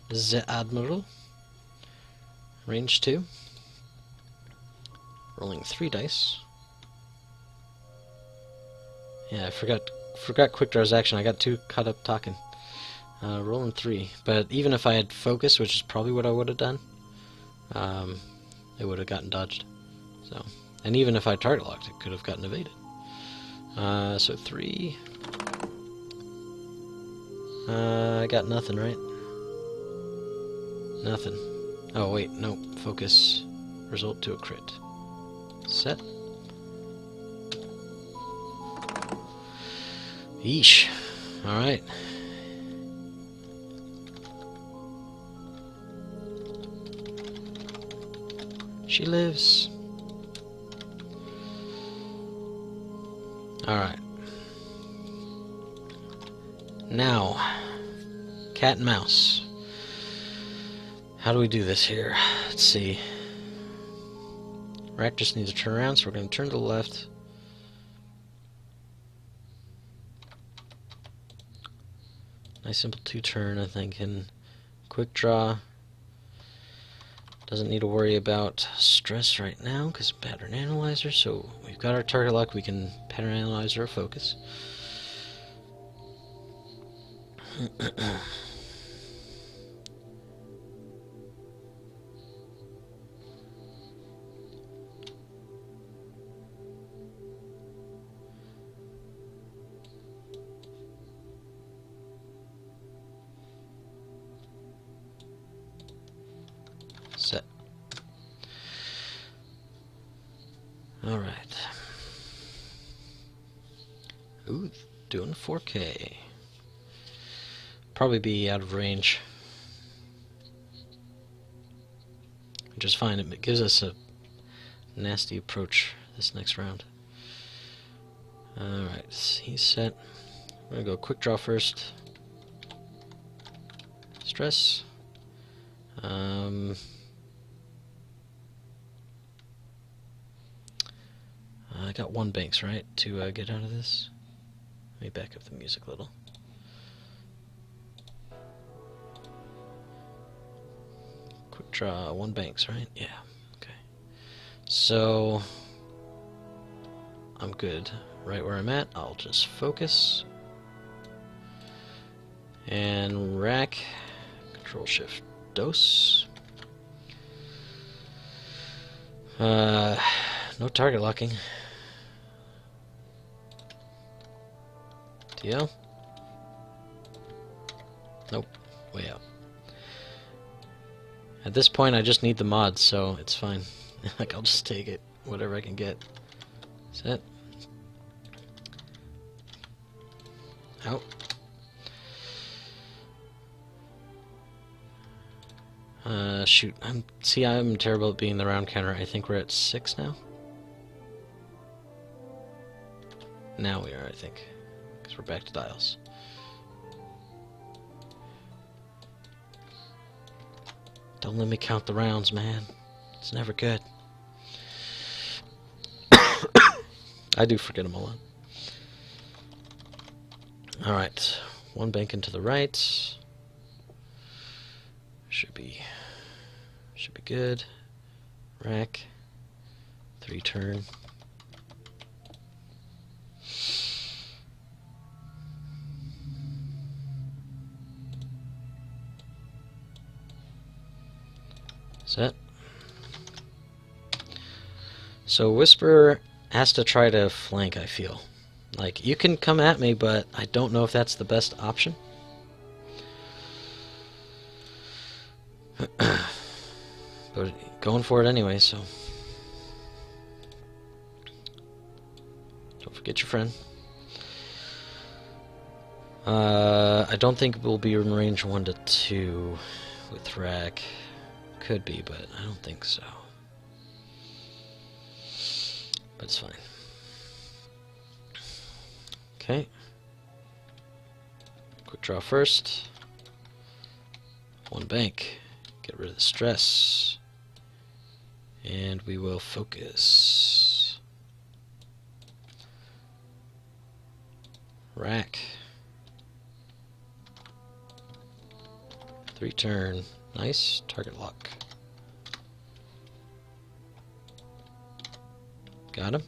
the Admiral. Range 2. Rolling 3 dice. Yeah, I forgot quick draw's action. I got too caught up talking. Rolling 3. But even if I had focus, which is probably what I would have done, it would have gotten dodged. So, and even if I target locked, it could have gotten evaded. So 3. I got nothing, right? Nothing. Oh wait, no. Focus. Result to a crit. Set. Yeesh. Alright. She lives. Alright. Now, cat and mouse. How do we do this here? Let's see. Rack just needs to turn around, so we're going to turn to the left. Nice simple 2-turn, I think, and quick draw. Doesn't need to worry about stress right now because pattern analyzer. So we've got our target lock. We can pattern analyze our focus. Set. All right. Ooh, doing 4K. Probably be out of range, which is fine. It gives us a nasty approach this next round. All right, he's set. We're gonna go quick draw first. Stress. I got 1 banks, right, to get out of this. Let me back up the music a little. Quick draw, 1 banks, right? Yeah, okay. So, I'm good. Right where I'm at, I'll just focus. And rack, Control-Shift, dose. No target locking. TL? Nope, way out. At this point, I just need the mods, so it's fine. Like, I'll just take it, whatever I can get. Set. Out. Shoot. I'm terrible at being the round counter. I think we're at 6 now. Now we are, I think. Because we're back to dials. Don't let me count the rounds, man. It's never good. I do forget them a lot. Alright. 1 bank into the right. Should be good. Rack. 3-turn. Set. So Whisper has to try to flank, I feel. Like, you can come at me, but I don't know if that's the best option. But going for it anyway, so don't forget your friend. I don't think we'll be in range 1 to 2 with rack. Could be, but I don't think so. But it's fine. Okay. Quick draw first. 1 bank. Get rid of the stress. And we will focus. Rack. 3-turn. Nice. Target lock. Got him.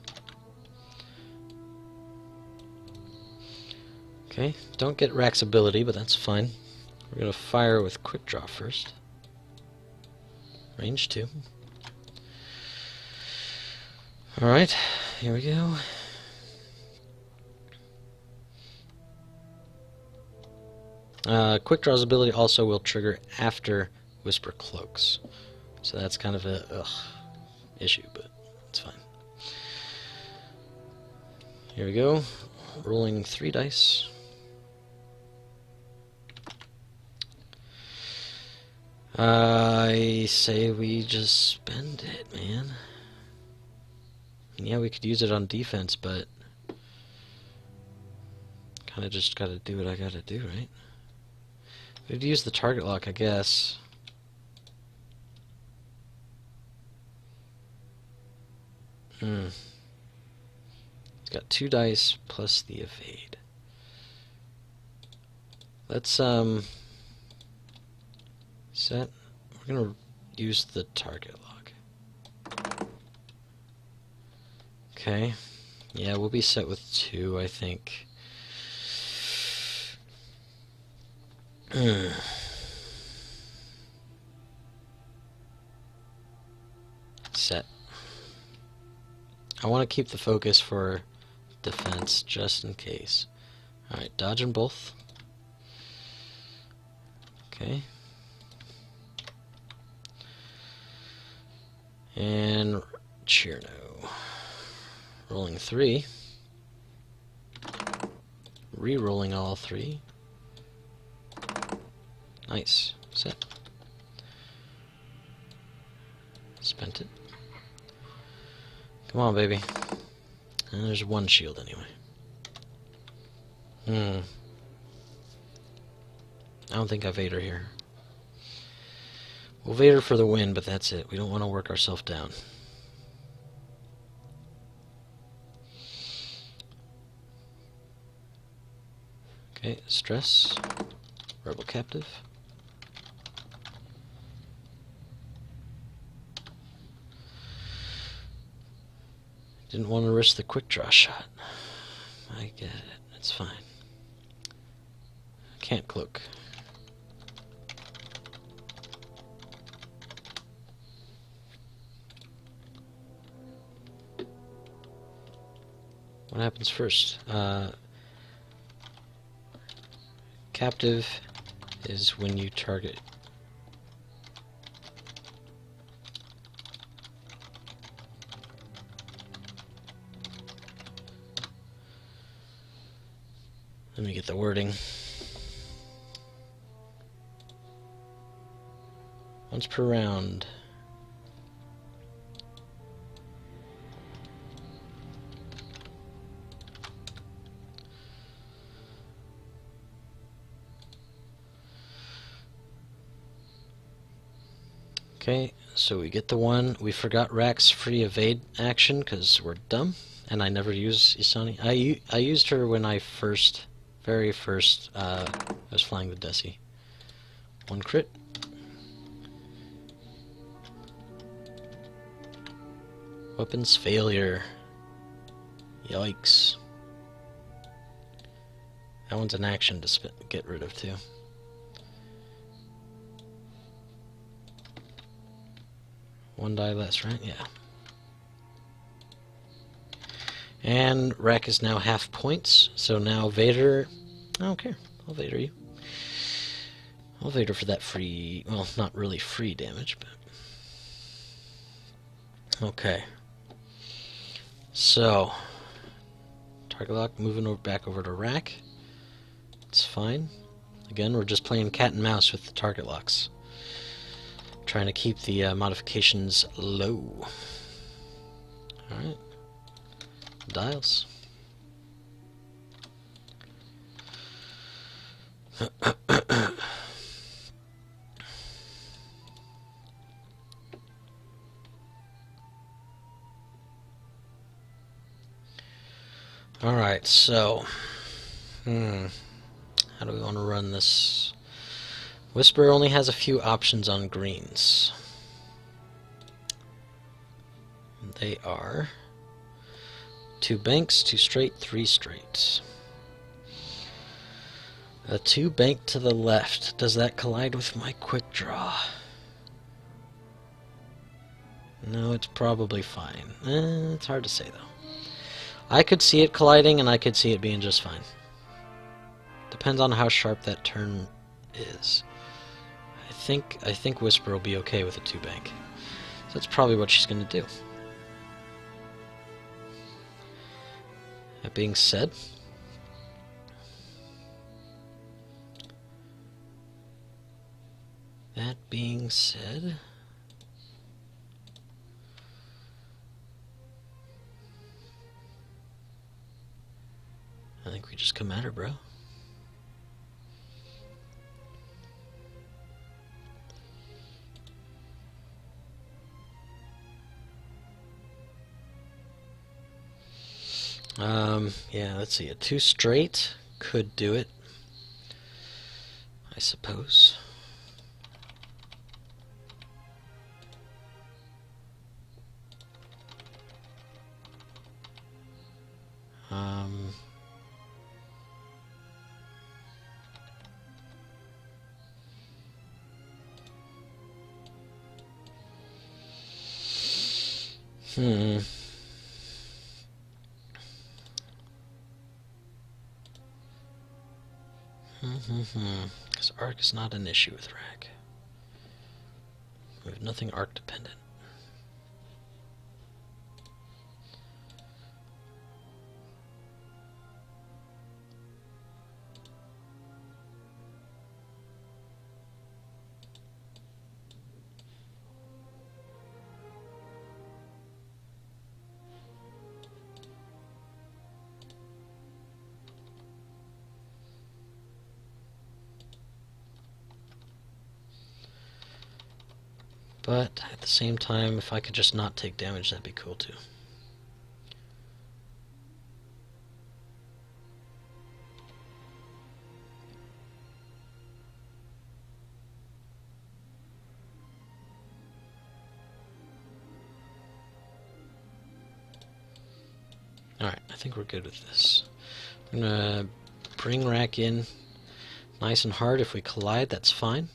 Okay. Don't get Rack's ability, but that's fine. We're going to fire with quick draw first. Range 2. Alright, here we go. Quick Draw's ability also will trigger after Whisper cloaks. So that's kind of a issue, but it's fine. Here we go. Rolling 3 dice. I say we just spend it, man. Yeah, we could use it on defense, but kind of just gotta do what I gotta do, right? We'd use the target lock, I guess. It's got 2 dice plus the evade. Let's set. We're gonna use the target lock. Okay. Yeah, we'll be set with 2, I think. Set. I want to keep the focus for defense just in case. Alright, dodging both. Okay. And Cherno. Rolling 3. Re-rolling all 3. Nice. Set. Spent it. Come on, baby. And there's 1 shield anyway. I don't think I Vader here. We'll Vader for the win, but that's it. We don't want to work ourselves down. Okay, stress. Rebel captive. Didn't want to risk the quick draw shot. I get it. It's fine. Can't cloak. What happens first? Captive is when you target. Let me get the wording. Once per round. Okay, so we get the one. We forgot Rack's free evade action because we're dumb, and I never use Isani. I used her when I very first, I was flying the Desi. 1 crit. Weapons failure. Yikes. That one's an action to get rid of too. One die less, right? Yeah. And Rack is now half points, so now Vader... I don't care. I'll Vader you. I'll Vader for that free... Well, not really free damage, but... Okay. So... Target lock, moving back over to Rack. It's fine. Again, we're just playing cat and mouse with the target locks. Trying to keep the modifications low. Alright. Dials. Alright, so... How do we want to run this? Whisper only has a few options on greens. They are 2 banks, 2 straight, 3 straight. A 2 bank to the left. Does that collide with my quick draw? No, it's probably fine. It's hard to say though. I could see it colliding and I could see it being just fine. Depends on how sharp that turn is. I think Whisper will be okay with a 2 bank. So that's probably what she's going to do. That being said, I think we just come at her, bro. Yeah, let's see. A 2 straight could do it. I suppose. Um, hmm. Because arc is not an issue with rack. We have nothing arc dependent. But at the same time, if I could just not take damage, that'd be cool too. Alright, I think we're good with this. I'm gonna bring rack in nice and hard. If we collide, that's fine.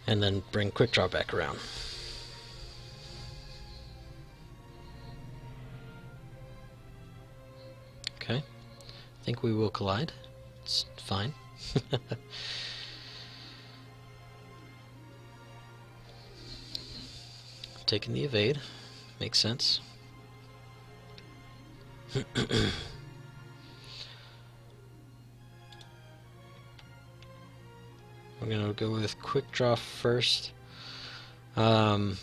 And then bring quick draw back around. Okay. I think we will collide. It's fine. Taking the evade. Makes sense. We're going to go with quick draw first. Yeah.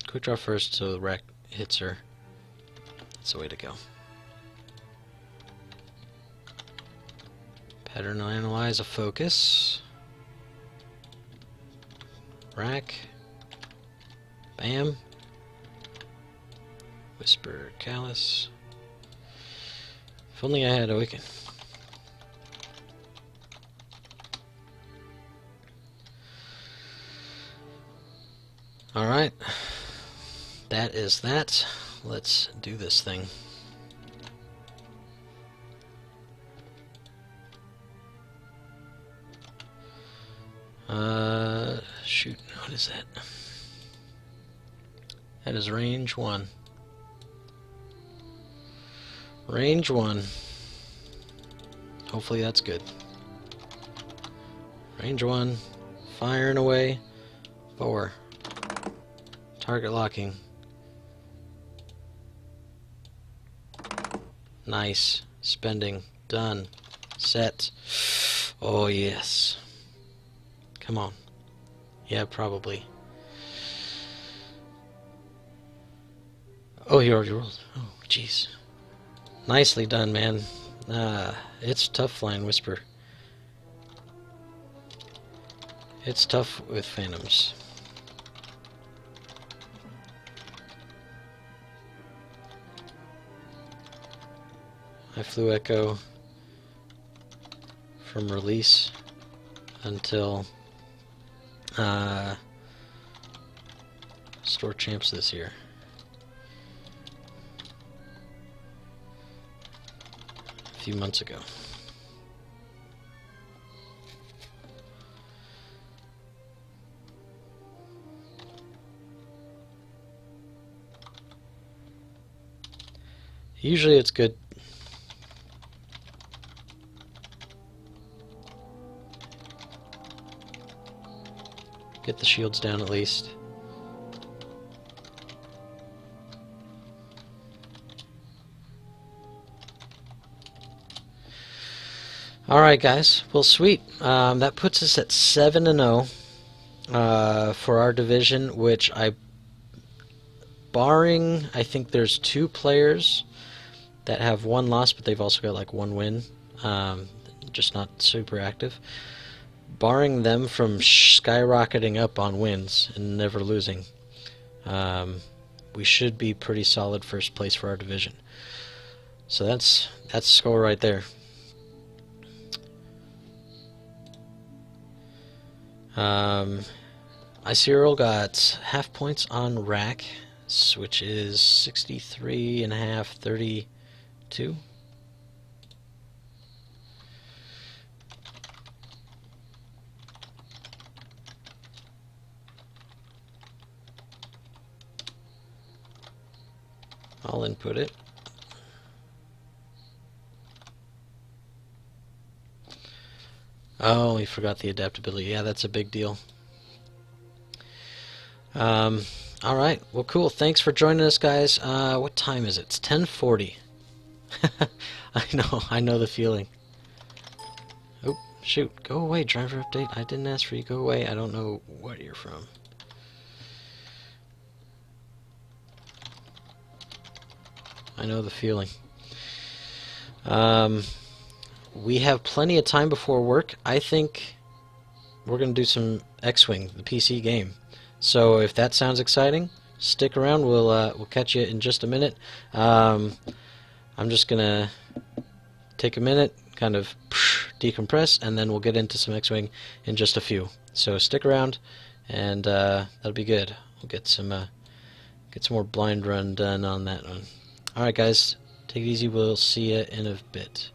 Quick draw first so the rack hits her. That's the way to go. Pattern analyze a focus. Rack. Bam. Whisper Callus. If only I had Awaken. Alright. That is that. Let's do this thing. Shoot, what is that? That is range 1. Range 1. Hopefully that's good. Range 1. Firing away. 4. Target locking. Nice. Spending. Done. Set. Oh yes. Come on. Yeah, probably. Oh, you already rolled. Oh, jeez. Nicely done, man. It's tough flying Whisper. It's tough with Phantoms. I flew Echo from release until Store Champs this year. A few months ago. Usually it's good. Get the shields down at least. Alright guys, well sweet. That puts us at 7-0 for our division, which barring, I think there's 2 players that have 1 loss, but they've also got like 1 win, just not super active. Barring them from skyrocketing up on wins and never losing, we should be pretty solid first place for our division. So that's score right there. Icearel got half points on rack, which is 63.5, 32. I'll input it. Oh, we forgot the adaptability. Yeah, that's a big deal. Alright, well cool. Thanks for joining us, guys. What time is it? It's 10:40. I know the feeling. Oh, shoot. Go away, driver update. I didn't ask for you. Go away. I don't know where you're from. I know the feeling. We have plenty of time before work. I think we're going to do some X-Wing, the PC game. So if that sounds exciting, stick around. We'll catch you in just a minute. I'm just going to take a minute, kind of decompress, and then we'll get into some X-Wing in just a few. So stick around, and that'll be good. We'll get some more blind run done on that one. Alright guys, take it easy. We'll see you in a bit.